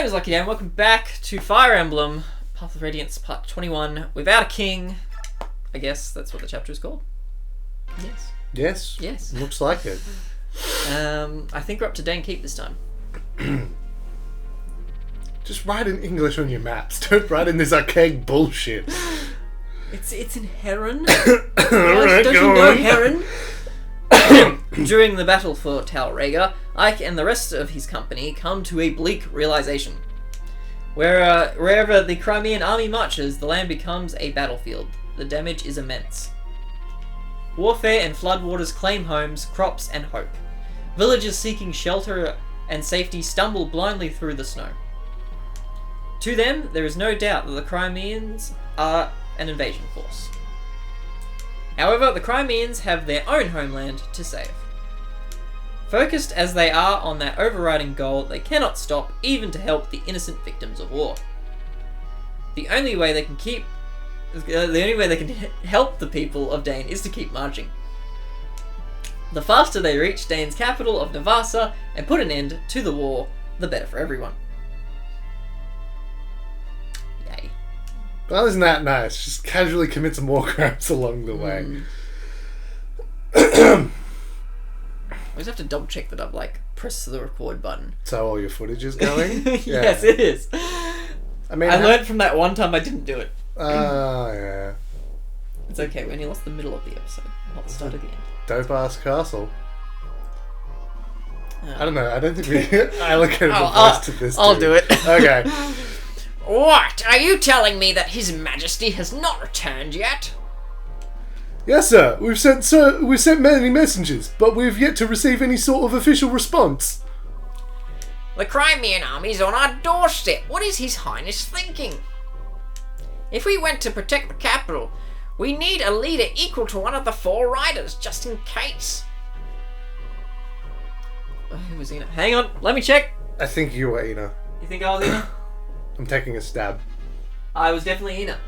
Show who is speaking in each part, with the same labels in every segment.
Speaker 1: is Lucky Dan. Welcome back to Fire Emblem Path of Radiance Part 21. Without a king. I guess that's what the chapter is called. Yes.
Speaker 2: Yes.
Speaker 1: Yes.
Speaker 2: Looks like it.
Speaker 1: I think we're up to Daein Keep this time.
Speaker 2: Just write in English on your maps. Don't write in this archaic bullshit.
Speaker 1: It's in Heron.
Speaker 2: Alright,
Speaker 1: Don't you know Heron? During the battle for Talrega, Ike and the rest of his company come to a bleak realization. Wherever the Crimean army marches, the land becomes a battlefield. The damage is immense. Warfare and floodwaters claim homes, crops, and hope. Villagers seeking shelter and safety stumble blindly through the snow. To them, there is no doubt that the Crimeans are an invasion force. However, the Crimeans have their own homeland to save. Focused as they are on their overriding goal, they cannot stop even to help the innocent victims of war. The only way they can help the people of Daein is to keep marching. The faster they reach Daein's capital of Navasa and put an end to the war, the better for everyone. Yay.
Speaker 2: Well, isn't that nice? Just casually commit some war crimes along the way.
Speaker 1: I just have to double check that I've pressed the record button.
Speaker 2: So all your footage is going?
Speaker 1: Yes, it is.
Speaker 2: I mean,
Speaker 1: I learned from that one time I didn't do it.
Speaker 2: Oh, yeah.
Speaker 1: It's okay, we only lost the middle of the episode, not the start of the end.
Speaker 2: Dope ass castle. I don't know, I don't think we allocated the voice to this.
Speaker 1: I'll do it.
Speaker 2: Okay.
Speaker 3: What? Are you telling me that His Majesty has not returned yet?
Speaker 2: Yes, sir. We've sent many messengers, but we've yet to receive any sort of official response.
Speaker 3: The Crimean army's on our doorstep. What is His Highness thinking? If we went to protect the capital, we need a leader equal to one of the four riders, just in case.
Speaker 1: Who was Ena? Hang on, let me check.
Speaker 2: I think you were Ena.
Speaker 1: You think I was Ena?
Speaker 2: I'm taking a stab.
Speaker 1: I was definitely Ena.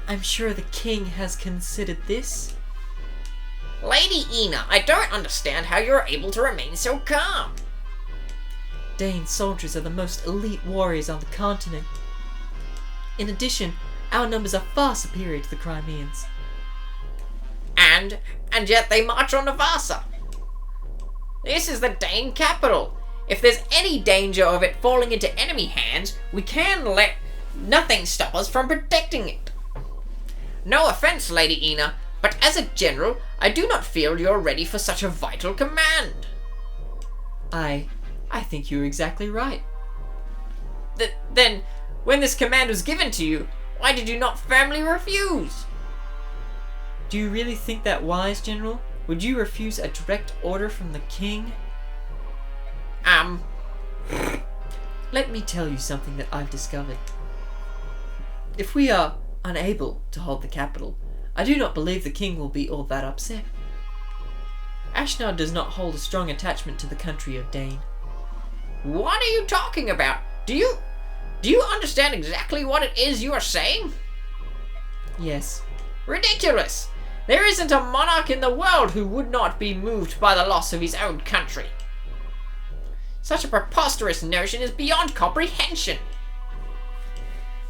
Speaker 4: I'm sure the king has considered this.
Speaker 3: Lady Ena, I don't understand how you're able to remain so calm.
Speaker 4: Daein's soldiers are the most elite warriors on the continent. In addition, our numbers are far superior to the Crimeans.
Speaker 3: And yet they march on Navasa. This is the Daein capital. If there's any danger of it falling into enemy hands, we can let nothing stop us from protecting it. No offense, Lady Ena, but as a general, I do not feel you're ready for such a vital command.
Speaker 4: I think you're exactly right.
Speaker 3: Then, when this command was given to you, why did you not firmly refuse?
Speaker 4: Do you really think that wise, General? Would you refuse a direct order from the king? Let me tell you something that I've discovered. If we are unable to hold the capital, I do not believe the king will be all that upset. Ashnard does not hold a strong attachment to the country of Daein.
Speaker 3: What are you talking about? Do you understand exactly what it is you are saying?
Speaker 4: Yes.
Speaker 3: Ridiculous! There isn't a monarch in the world who would not be moved by the loss of his own country. Such a preposterous notion is beyond comprehension.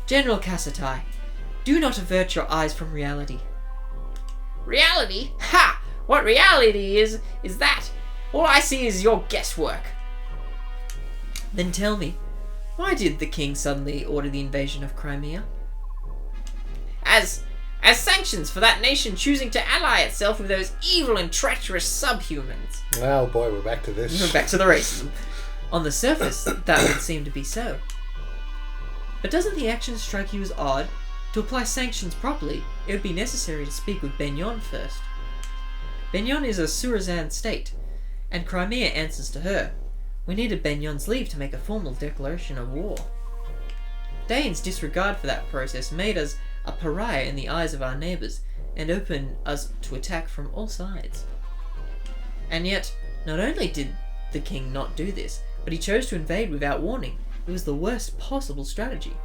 Speaker 4: General Kasatai, do not avert your eyes from reality.
Speaker 3: Reality? Ha! What reality is that? All I see is your guesswork.
Speaker 4: Then tell me, why did the king suddenly order the invasion of Crimea?
Speaker 3: As sanctions for that nation choosing to ally itself with those evil and treacherous subhumans.
Speaker 2: Oh boy, we're back to this.
Speaker 1: We're back to the racism.
Speaker 4: On the surface, that would seem to be so. But doesn't the action strike you as odd? To apply sanctions properly, it would be necessary to speak with Benyon first. Benyon is a Surazan state, and Crimea answers to her. We needed Benyon's leave to make a formal declaration of war. Daein's disregard for that process made us a pariah in the eyes of our neighbours, and opened us to attack from all sides. And yet, not only did the king not do this, but he chose to invade without warning. It was the worst possible strategy.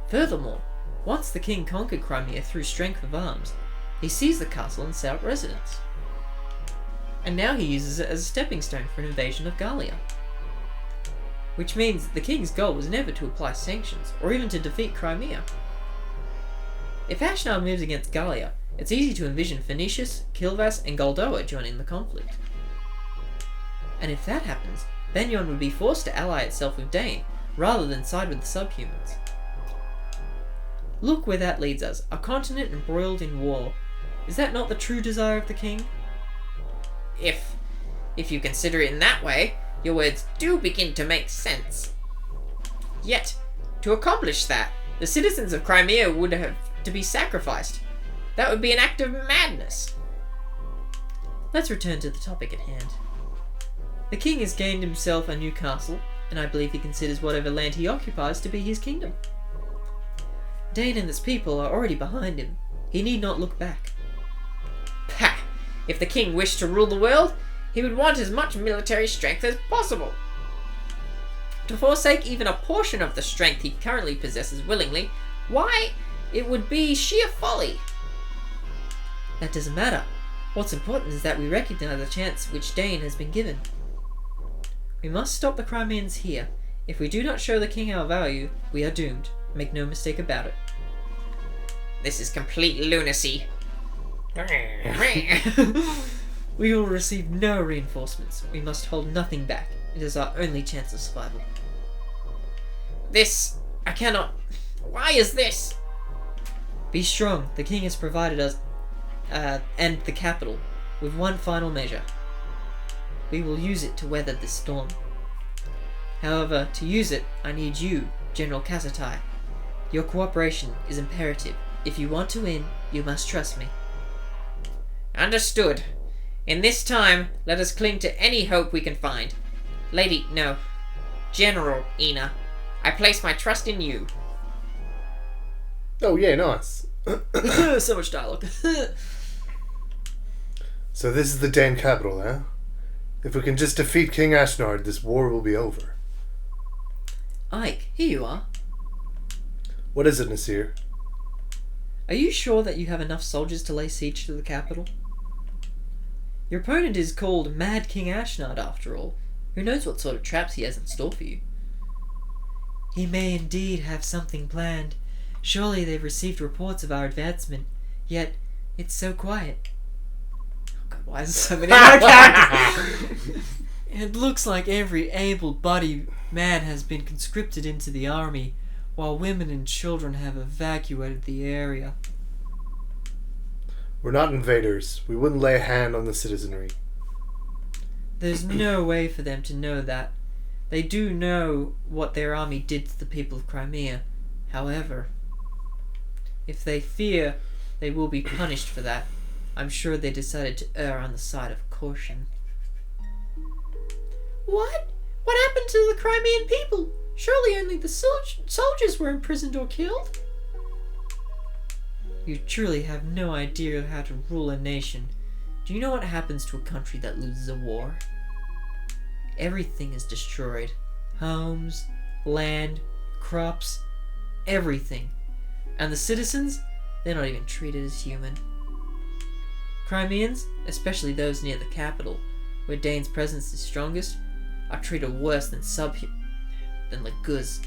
Speaker 4: Furthermore, once the king conquered Crimea through strength of arms, he seized the castle and set up residence. And now he uses it as a stepping stone for an invasion of Gallia. which means the king's goal was never to apply sanctions, or even to defeat Crimea. If Ashnard moves against Gallia, it's easy to envision Phoenicius, Kilvas, and Goldoa joining the conflict. And if that happens, Benyon would be forced to ally itself with Daein, rather than side with the subhumans. Look where that leads us, a continent embroiled in war. Is that not the true desire of the king?
Speaker 3: If you consider it in that way, your words do begin to make sense. Yet, to accomplish that, the citizens of Crimea would have to be sacrificed. That would be an act of madness.
Speaker 4: Let's return to the topic at hand. The king has gained himself a new castle, and I believe he considers whatever land he occupies to be his kingdom. Daein and its people are already behind him. He need not look back.
Speaker 3: Pah! If the king wished to rule the world, he would want as much military strength as possible. To forsake even a portion of the strength he currently possesses willingly, why, it would be sheer folly.
Speaker 4: That doesn't matter. What's important is that we recognize the chance which Daein has been given. We must stop the Crimeans here. If we do not show the king our value, we are doomed. Make no mistake about it.
Speaker 3: This is complete lunacy.
Speaker 4: We will receive no reinforcements. We must hold nothing back. It is our only chance of survival.
Speaker 3: This... I cannot... Why is this?
Speaker 4: Be strong. The king has provided us, and the capital, with one final measure. We will use it to weather this storm. However, to use it, I need you, General Kasatai. Your cooperation is imperative. If you want to win, you must trust me.
Speaker 3: Understood. In this time, let us cling to any hope we can find. General Ena, I place my trust in you.
Speaker 2: Oh yeah, nice.
Speaker 4: So much dialogue.
Speaker 2: So this is the Daein capital, eh? If we can just defeat King Ashnard, this war will be over.
Speaker 4: Ike, here you are.
Speaker 2: What is it, Nasir?
Speaker 4: Are you sure that you have enough soldiers to lay siege to the capital? Your opponent is called Mad King Ashnard, after all. Who knows what sort of traps he has in store for you? He may indeed have something planned. Surely they've received reports of our advancement, yet it's so quiet. Oh God, why is there so many more characters? It looks like every able-bodied man has been conscripted into the army, while women and children have evacuated the area.
Speaker 2: We're not invaders. We wouldn't lay a hand on the citizenry.
Speaker 4: There's no way for them to know that. They do know what their army did to the people of Crimea. However, if they fear they will be punished for that, I'm sure they decided to err on the side of caution.
Speaker 3: What? What happened to the Crimean people? Surely only the soldiers were imprisoned or killed?
Speaker 4: You truly have no idea of how to rule a nation. Do you know what happens to a country that loses a war? Everything is destroyed. Homes, land, crops, everything. And the citizens, they're not even treated as human. Crimeans, especially those near the capital, where Daein's presence is strongest, are treated worse than the Guz.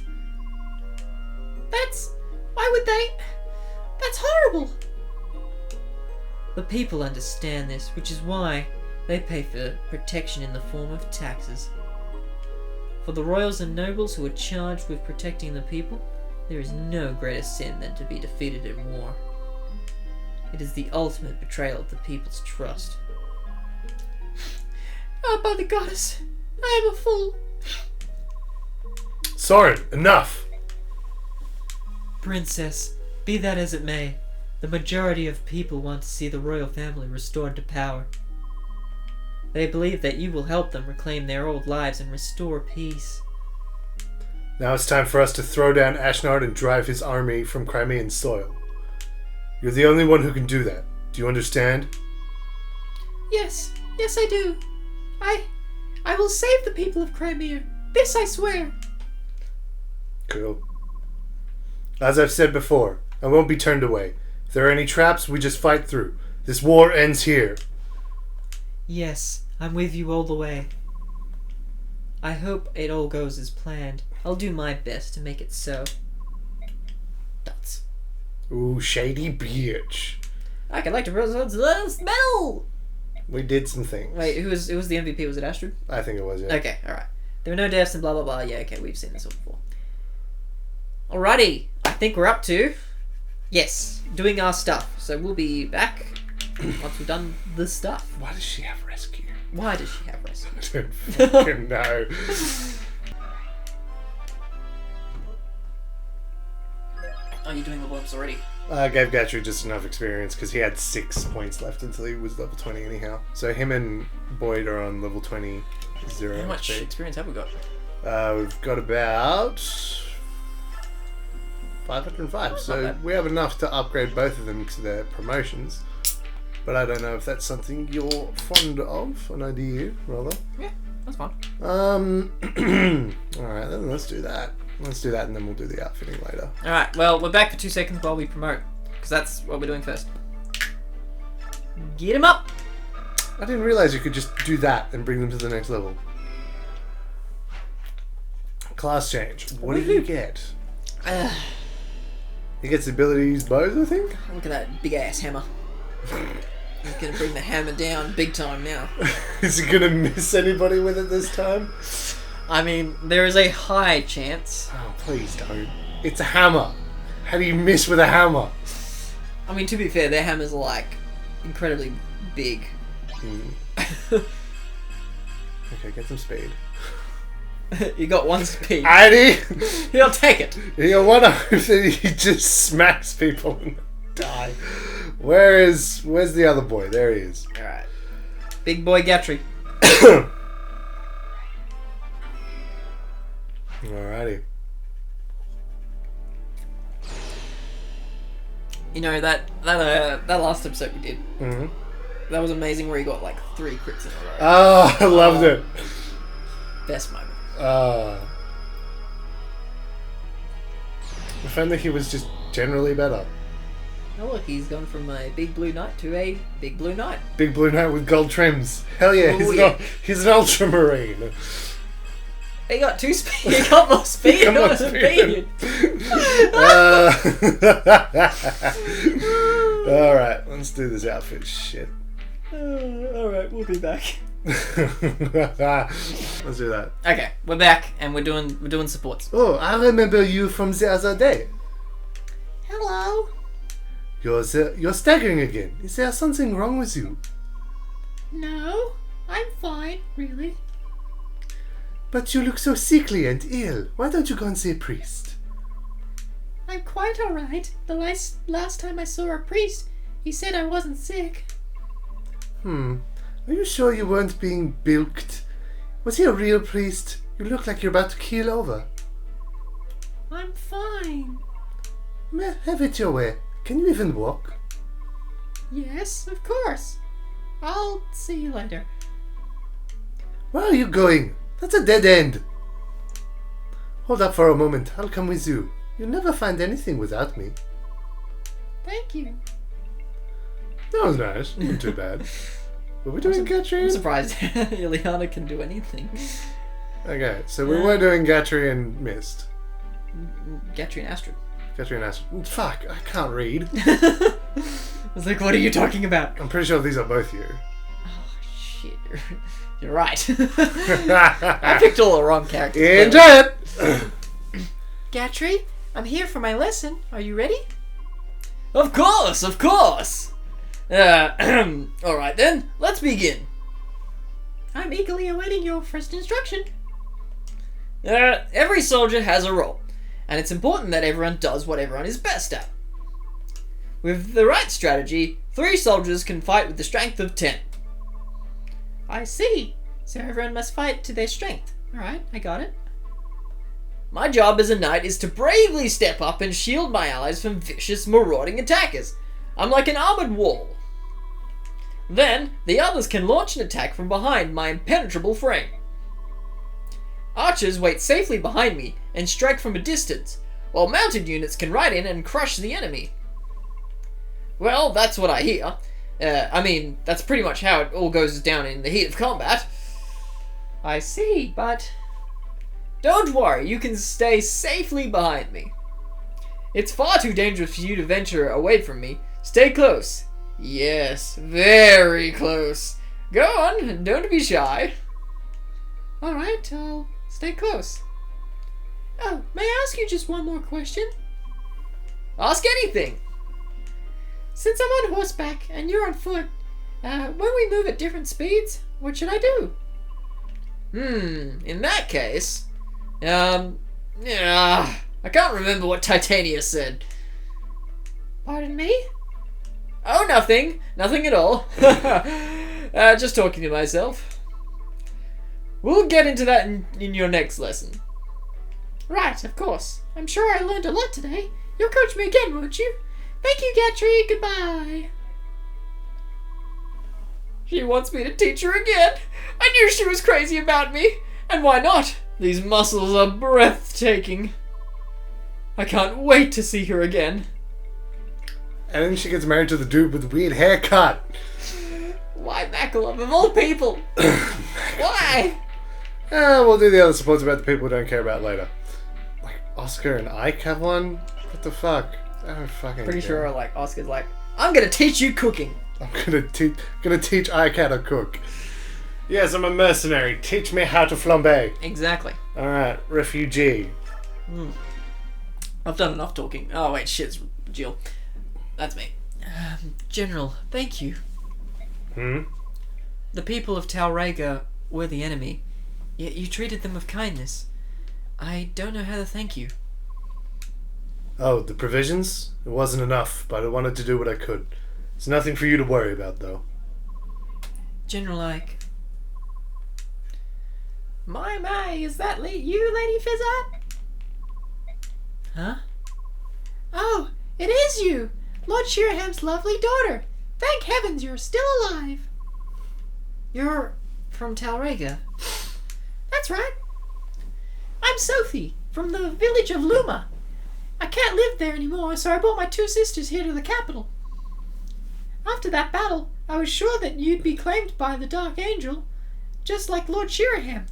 Speaker 3: Why would they? That's horrible!
Speaker 4: The people understand this, which is why they pay for protection in the form of taxes. For the royals and nobles who are charged with protecting the people, there is no greater sin than to be defeated in war. It is the ultimate betrayal of the people's trust.
Speaker 3: Oh, by the goddess, I am a fool.
Speaker 2: Soren, enough!
Speaker 4: Princess, be that as it may, the majority of people want to see the royal family restored to power. They believe that you will help them reclaim their old lives and restore peace.
Speaker 2: Now it's time for us to throw down Ashnard and drive his army from Crimean soil. You're the only one who can do that. Do you understand?
Speaker 3: Yes, I do. I will save the people of Crimea. This I swear.
Speaker 2: Cool. As I've said before, I won't be turned away. If there are any traps, we just fight through. This war ends here.
Speaker 4: Yes, I'm with you all the way. I hope it all goes as planned. I'll do my best to make it so.
Speaker 1: Dots.
Speaker 2: Ooh, shady bitch.
Speaker 1: I'd like to present this medal.
Speaker 2: We did some things.
Speaker 1: Wait, who was the MVP? Was it Ashnard?
Speaker 2: I think it was, yeah.
Speaker 1: Okay, alright. There were no deaths and blah blah blah. Yeah, okay, we've seen this all before. Alrighty, I think we're up to... Yes, doing our stuff. So we'll be back once we've done the stuff.
Speaker 2: Why does she have rescue?
Speaker 1: Why does she have rescue?
Speaker 2: I don't fucking know.
Speaker 1: Oh, you're doing the warm-ups already?
Speaker 2: I gave Gatry just enough experience because he had 6 points left until he was level 20 anyhow. So him and Boyd are on level 20, 0
Speaker 1: How much
Speaker 2: XP.
Speaker 1: experience have we got?
Speaker 2: We've got about 505. So
Speaker 1: bad.
Speaker 2: we have enough to upgrade both of them to their promotions. But I don't know if that's something you're fond of, an idea, rather.
Speaker 1: Yeah, that's fine.
Speaker 2: Alright, then let's do that. Let's do that and then we'll do the outfitting later.
Speaker 1: Alright, well, we're back for 2 seconds while we promote. Because that's what we're doing first. Get him up!
Speaker 2: I didn't realise you could just do that and bring them to the next level. Class change. What do you get? He gets the ability to use bows, I think?
Speaker 1: Look at that big ass hammer. He's gonna bring the hammer down big time now.
Speaker 2: Is he gonna miss anybody with it this time?
Speaker 1: I mean, there is a high chance.
Speaker 2: Oh, please don't. It's a hammer. How do you miss with a hammer?
Speaker 1: I mean, to be fair, their hammers are like incredibly big.
Speaker 2: Okay, get some speed.
Speaker 1: You got 1 speed.
Speaker 2: Addy!
Speaker 1: He'll take it.
Speaker 2: You wanna hope that he just smacks people and die. Where's the other boy? There he is.
Speaker 1: Alright. Big boy Gatry.
Speaker 2: Alrighty.
Speaker 1: You know, that last episode we did,
Speaker 2: Mm-hmm.
Speaker 1: that was amazing where he got like 3 crits in a row.
Speaker 2: Oh, I loved it.
Speaker 1: Best moment.
Speaker 2: If only he was just generally better.
Speaker 1: Oh look, he's gone from a big blue knight to a big blue knight.
Speaker 2: Big blue knight with gold trims. Hell yeah,
Speaker 1: Oh, yeah.
Speaker 2: He's an ultramarine.
Speaker 1: He got 2 speed. He got more speed.
Speaker 2: got more speed. Alright, let's do this outfit shit.
Speaker 1: Alright, we'll be back.
Speaker 2: Let's do that.
Speaker 1: Okay, we're back and we're doing supports.
Speaker 2: Oh, I remember you from the other day.
Speaker 1: Hello.
Speaker 2: You're staggering again. Is there something wrong with you?
Speaker 4: No, I'm fine, really.
Speaker 2: But you look so sickly and ill. Why don't you go and see a priest?
Speaker 4: I'm quite alright. The last time I saw a priest, he said I wasn't sick.
Speaker 2: Are you sure you weren't being bilked? Was he a real priest? You look like you're about to keel over.
Speaker 4: I'm fine.
Speaker 2: Meh, have it your way. Can you even walk?
Speaker 4: Yes, of course. I'll see you later.
Speaker 2: Where are you going? That's a dead end. Hold up for a moment. I'll come with you. You'll never find anything without me.
Speaker 4: Thank you.
Speaker 2: That was nice. Not too bad. Were we doing
Speaker 1: I'm
Speaker 2: Gatry?
Speaker 1: surprised Ileana can do anything.
Speaker 2: Okay, so we were doing Gatry and Mist.
Speaker 1: Gatry and Ashnard.
Speaker 2: Gatry and Ashnard. Fuck, I can't read.
Speaker 1: I was like, what are you talking about?
Speaker 2: I'm pretty sure these are both you.
Speaker 1: Oh, shit. You're right. I picked all the wrong characters.
Speaker 2: Enjoy it!
Speaker 4: Gatry, I'm here for my lesson. Are you ready?
Speaker 1: Of course, of course. Alright then, let's begin.
Speaker 4: I'm eagerly awaiting your first instruction.
Speaker 1: Every soldier has a role, and it's important that everyone does what everyone is best at. With the right strategy, 3 soldiers can fight with the strength of 10.
Speaker 4: I see. So everyone must fight to their strength. Alright, I got it.
Speaker 1: My job as a knight is to bravely step up and shield my allies from vicious, marauding attackers. I'm like an armored wall. Then, the others can launch an attack from behind my impenetrable frame. Archers wait safely behind me and strike from a distance, while mounted units can ride in and crush the enemy. Well, that's what I hear. I mean, that's pretty much how it all goes down in the heat of combat.
Speaker 4: I see, but
Speaker 1: Don't worry, you can stay safely behind me. It's far too dangerous for you to venture away from me. Stay close. Yes, very close. Go on, don't be shy.
Speaker 4: Alright, I'll stay close. Oh, may I ask you just one more question?
Speaker 1: Ask anything.
Speaker 4: Since I'm on horseback and you're on foot, when we move at different speeds, what should I do?
Speaker 1: In that case, yeah, I can't remember what Titania said.
Speaker 4: Pardon me?
Speaker 1: Oh, nothing at all. Just talking to myself. We'll get into that in your next lesson.
Speaker 4: Right, of course. I'm sure I learned a lot today. You'll coach me again, won't you? Thank you, Gatry. Goodbye.
Speaker 1: She wants me to teach her again. I knew she was crazy about me. And why not? These muscles are breathtaking. I can't wait to see her again.
Speaker 2: And then she gets married to the dude with the weird haircut.
Speaker 1: Why Makalov of all people? Why?
Speaker 2: We'll do the other supports about the people we don't care about later. Like, Oscar and Ike have one? What the fuck? I don't fucking
Speaker 1: Pretty
Speaker 2: care.
Speaker 1: sure, like, Oscar's like, I'm gonna teach you cooking.
Speaker 2: I'm gonna teach Ike how to cook. Yes, I'm a mercenary. Teach me how to flambe.
Speaker 1: Exactly.
Speaker 2: Alright, refugee.
Speaker 1: I've done enough talking. Oh, wait, shit, it's Jill. That's me. General, thank you. The people of Talrega were the enemy, yet you treated them with kindness. I don't know how to thank you.
Speaker 2: Oh, the provisions? It wasn't enough, but I wanted to do what I could. It's nothing for you to worry about, though.
Speaker 1: General Ike. My, is that you, Lady Fizzard? Huh?
Speaker 4: Oh, it is you! Lord Shiraham's lovely daughter. Thank heavens you're still alive.
Speaker 1: You're from Talrega.
Speaker 4: That's right. I'm Sophie, from the village of Luma. I can't live there anymore, so I brought my two sisters here to the capital. After that battle, I was sure that you'd be claimed by the Dark Angel, just like Lord Shiraham.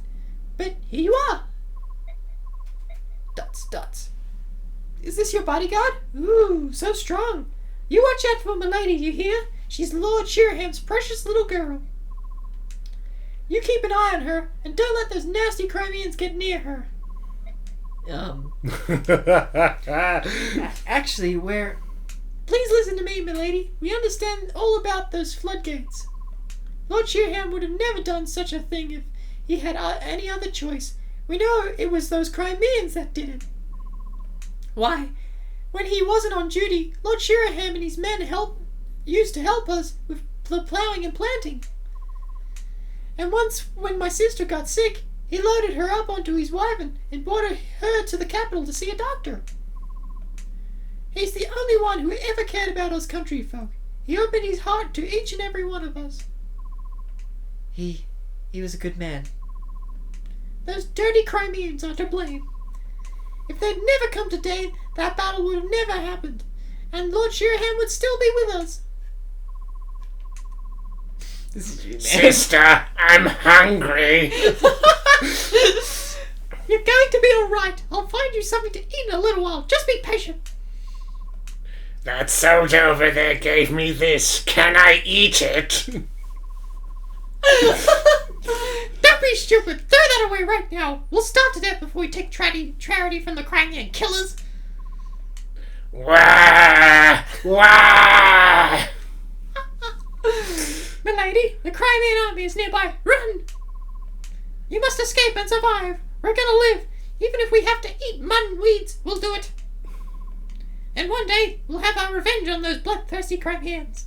Speaker 4: But here you are.
Speaker 1: Dots.
Speaker 4: Is this your bodyguard? Ooh, so strong. You watch out for my lady, you hear? She's Lord Shiraham's precious little girl. You keep an eye on her, and don't let those nasty Crimeans get near her.
Speaker 1: Actually, where...
Speaker 4: Please listen to me, milady. We understand all about those floodgates. Lord Shiraham would have never done such a thing if he had any other choice. We know it was those Crimeans that did it. Why, when he wasn't on duty, Lord Shiraham and his men used to help us with the ploughing and planting. And once, when my sister got sick, he loaded her up onto his wagon and brought her to the capital to see a doctor. He's the only one who ever cared about us country folk. He opened his heart to each and every one of us.
Speaker 1: He was a good man.
Speaker 4: Those dirty Crimeans are to blame. If they'd never come to Daein, that battle would have never happened, and Lord Shiraham would still be with us.
Speaker 1: This is you, man.
Speaker 2: Sister, I'm hungry.
Speaker 4: You're going to be alright. I'll find you something to eat in a little while. Just be patient.
Speaker 2: That soldier over there gave me this. Can I eat it?
Speaker 4: Don't be stupid. Throw that away right now. We'll starve to death before we take charity from the Crimean killers.
Speaker 2: Wah! Wah!
Speaker 4: Milady, the Crimean army is nearby. Run! You must escape and survive. We're gonna live. Even if we have to eat mud and weeds, we'll do it. And one day, we'll have our revenge on those bloodthirsty Crimeans.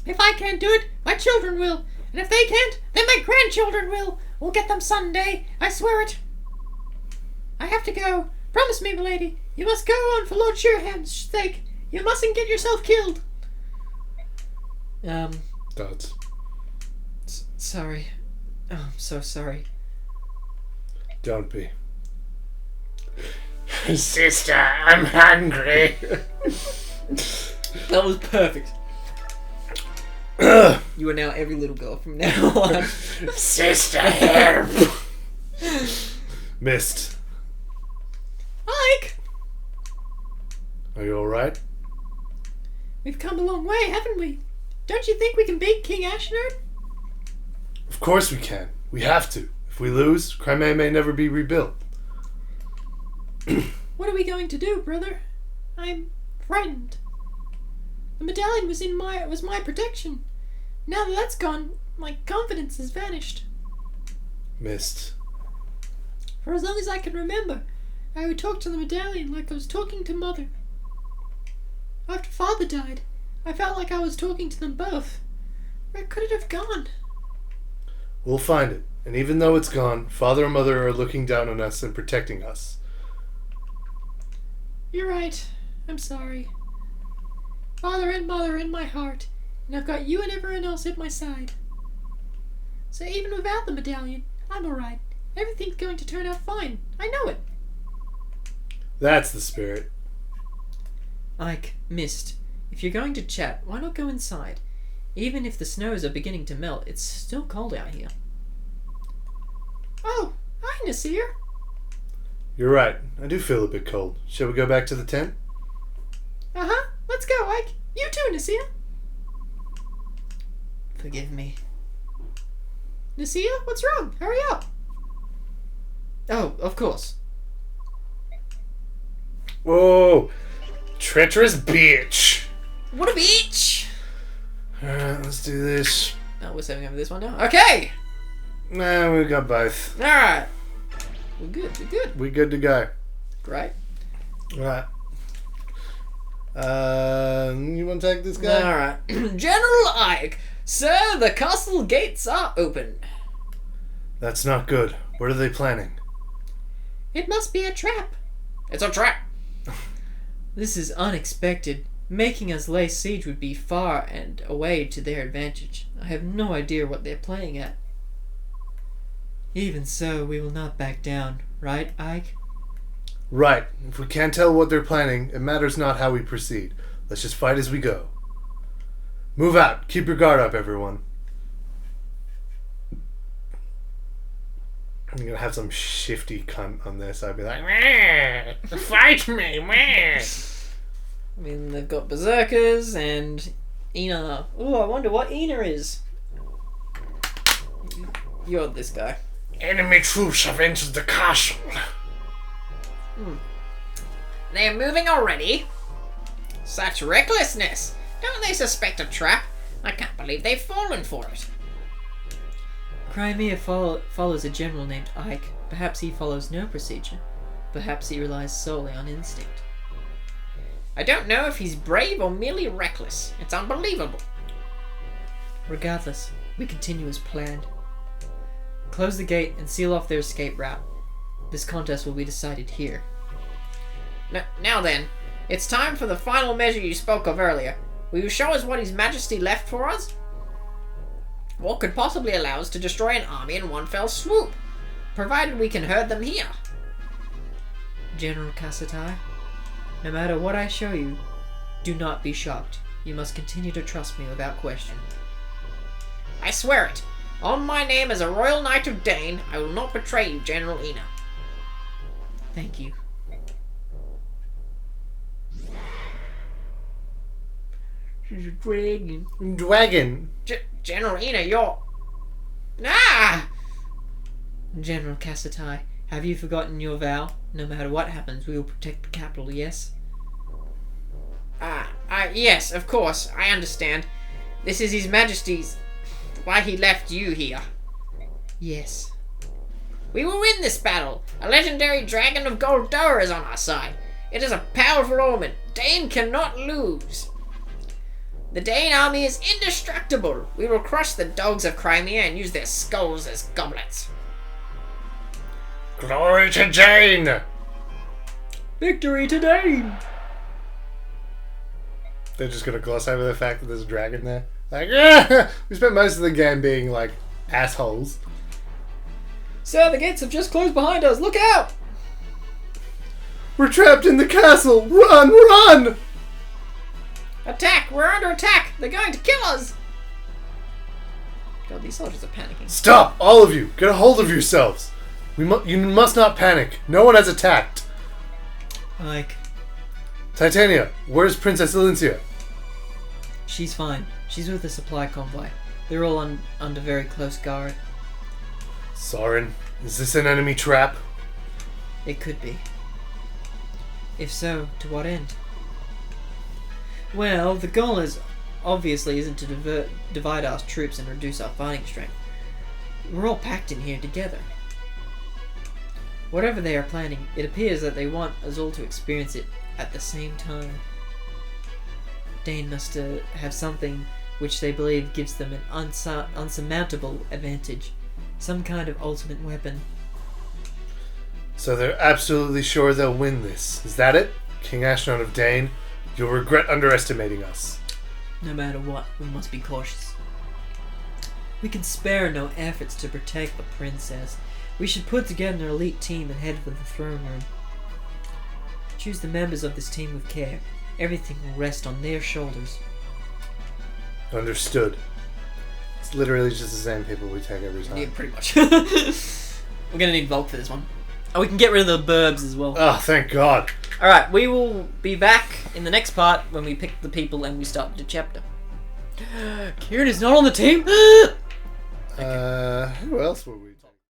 Speaker 4: If I can't do it, my children will. And if they can't, then my grandchildren will. We'll get them someday. I swear it. I have to go. Promise me, milady. You must go on for Lord Shiraham's sake. You mustn't get yourself killed.
Speaker 2: Dots.
Speaker 1: Sorry. Oh, I'm so sorry.
Speaker 2: Don't be. Sister, I'm hungry.
Speaker 1: That was perfect. You are now every little girl from now on.
Speaker 2: Sister, help. Missed.
Speaker 4: Ike!
Speaker 2: Are you alright?
Speaker 4: We've come a long way, haven't we? Don't you think we can beat King Ashnard?
Speaker 2: Of course we can. We have to. If we lose, Crimea may never be rebuilt.
Speaker 4: What are we going to do, brother? I'm frightened. The medallion was my protection. Now that that's gone, my confidence has vanished.
Speaker 2: Missed.
Speaker 4: For as long as I can remember, I would talk to the medallion like I was talking to Mother. After Father died, I felt like I was talking to them both. Where could it have gone?
Speaker 2: We'll find it. And even though it's gone, Father and Mother are looking down on us and protecting us.
Speaker 4: You're right. I'm sorry. Father and Mother in my heart, and I've got you and everyone else at my side. So even without the medallion, I'm alright. Everything's going to turn out fine. I know it.
Speaker 2: That's the spirit.
Speaker 1: Ike, Mist, if you're going to chat, why not go inside? Even if the snows are beginning to melt, it's still cold out here.
Speaker 4: Oh, hi, Nasir.
Speaker 2: You're right. I do feel a bit cold. Shall we go back to the tent?
Speaker 4: Uh-huh. Let's go, Ike. You too, Nasir.
Speaker 1: Forgive me.
Speaker 4: Nasir, what's wrong? Hurry up.
Speaker 1: Oh, of course.
Speaker 2: Whoa! Treacherous bitch!
Speaker 1: What a bitch!
Speaker 2: Alright, let's do this.
Speaker 1: Oh, we're saving over this one now? Okay!
Speaker 2: Nah, we got both.
Speaker 1: Alright. We're good, we're good.
Speaker 2: We good to go.
Speaker 1: Great.
Speaker 2: Right. You want to take this guy?
Speaker 1: Alright. General Ike! Sir, the castle gates are open.
Speaker 2: That's not good. What are they planning?
Speaker 4: It must be a trap.
Speaker 3: It's a trap.
Speaker 1: This is unexpected. Making us lay siege would be far and away to their advantage. I have no idea what they're playing at. Even so, we will not back down, right, Ike?
Speaker 2: Right. If we can't tell what they're planning, it matters not how we proceed. Let's just fight as we go. Move out. Keep your guard up, everyone. I'm gonna have some shifty cunt on this. I'd be like, "Meh, fight me, meh."
Speaker 1: I mean, they've got berserkers and Ena. Oh, I wonder what Ena is. You're this guy.
Speaker 2: Enemy troops have entered the castle.
Speaker 3: They're moving already? Such recklessness! Don't they suspect a trap? I can't believe they've fallen for it.
Speaker 1: Crimea follows a general named Ike. Perhaps he follows no procedure. Perhaps he relies solely on instinct.
Speaker 3: I don't know if he's brave or merely reckless. It's unbelievable.
Speaker 1: Regardless, we continue as planned. Close the gate and seal off their escape route. This contest will be decided here.
Speaker 3: Now then, it's time for the final measure you spoke of earlier. Will you show us what His Majesty left for us? What could possibly allow us to destroy an army in one fell swoop? Provided we can herd them here.
Speaker 1: General Kasatai, no matter what I show you, do not be shocked. You must continue to trust me without question.
Speaker 3: I swear it. On my name as a Royal Knight of Daein, I will not betray you, General Ena.
Speaker 1: Thank you. She's a dragon.
Speaker 2: Dragon.
Speaker 3: General Ena, you're... Ah!
Speaker 1: General Kasatai, have you forgotten your vow? No matter what happens, we will protect the capital, yes?
Speaker 3: Yes, of course, I understand. This is His Majesty's... why he left you here.
Speaker 1: Yes.
Speaker 3: We will win this battle. A legendary dragon of Goldoa is on our side. It is a powerful omen. Daein cannot lose. The Daein army is indestructible. We will crush the dogs of Crimea and use their skulls as goblets.
Speaker 2: Glory to Daein!
Speaker 1: Victory to Daein!
Speaker 2: They're just gonna gloss over the fact that there's a dragon there. Like, yeah! We spent most of the game being like assholes.
Speaker 1: Sir, the gates have just closed behind us. Look out!
Speaker 2: We're trapped in the castle! Run! Run!
Speaker 3: Attack! We're under attack! They're going to kill us! God, these soldiers are panicking.
Speaker 2: Stop! All of you! Get a hold of yourselves! You must not panic. No one has attacked.
Speaker 4: Like,
Speaker 2: Titania, where's Princess Elincia?
Speaker 4: she's fine. She's with the supply convoy. They're all under very close guard.
Speaker 2: Soren, is this an enemy trap?
Speaker 4: It could be. If so, to what end? Well, the goal obviously isn't to divide our troops and reduce our fighting strength. We're all packed in here together. Whatever they are planning, it appears that they want us all to experience it at the same time. Daein must have something which they believe gives them an unsurmountable advantage. Some kind of ultimate weapon.
Speaker 2: So they're absolutely sure they'll win this. Is that it? King Ashnard of Daein, you'll regret underestimating us.
Speaker 4: No matter what, we must be cautious. We can spare no efforts to protect the princess. We should put together an elite team and head for the throne room. Choose the members of this team with care. Everything will rest on their shoulders.
Speaker 2: Understood. It's literally just the same people we take every time.
Speaker 1: Yeah, pretty much. We're gonna need Volk for this one. Oh, we can get rid of the burbs as well.
Speaker 2: Oh, thank God.
Speaker 1: Alright, we will be back in the next part when we pick the people and we start the chapter. Kieran is not on the team?
Speaker 2: Who else were we?